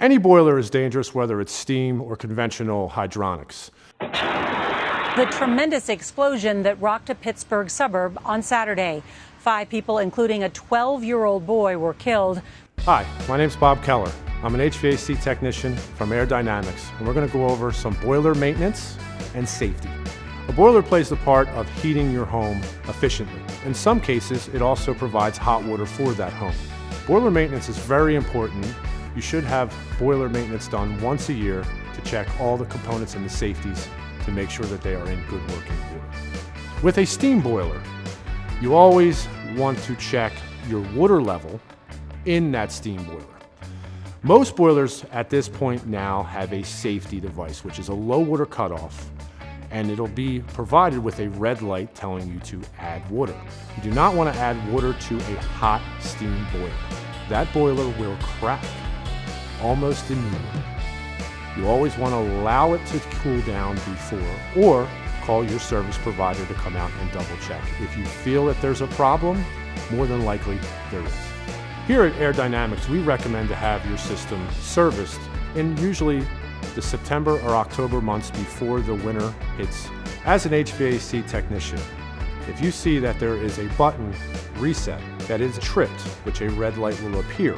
Any boiler is dangerous, whether it's steam or conventional hydronics. The tremendous explosion that rocked a Pittsburgh suburb on Saturday. 5 people, including a 12-year-old boy, were killed. Hi, my name's Bob Keller. I'm an HVAC technician from Air Dynamics, and we're going to go over some boiler maintenance and safety. A boiler plays the part of heating your home efficiently. In some cases, it also provides hot water for that home. Boiler maintenance is very important. You should have boiler maintenance done once a year to check all the components and the safeties to make sure that they are in good working order. With a steam boiler, you always want to check your water level in that steam boiler. Most boilers at this point now have a safety device, which is a low water cutoff, and it'll be provided with a red light telling you to add water. You do not want to add water to a hot steam boiler. That boiler will crack almost immediately. You always want to allow it to cool down before, or call your service provider to come out and double check. If you feel that there's a problem, more than likely there is. Here at Air Dynamics, we recommend to have your system serviced in usually the September or October months before the winter hits. As an HVAC technician, if you see that there is a button reset that is tripped, which a red light will appear,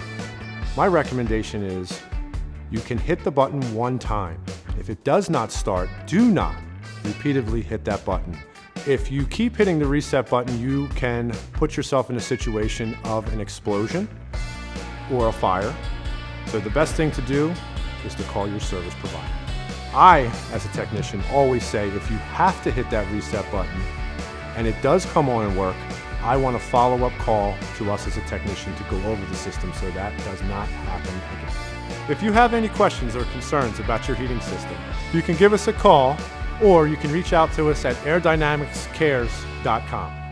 my recommendation is you can hit the button one time. If it does not start, do not repeatedly hit that button. If you keep hitting the reset button, you can put yourself in a situation of an explosion or a fire. So the best thing to do is to call your service provider. I, as a technician, always say if you have to hit that reset button and it does come on and work, I want a follow-up call to us as a technician to go over the system so that does not happen again. If you have any questions or concerns about your heating system, you can give us a call, or you can reach out to us at airdynamicscares.com.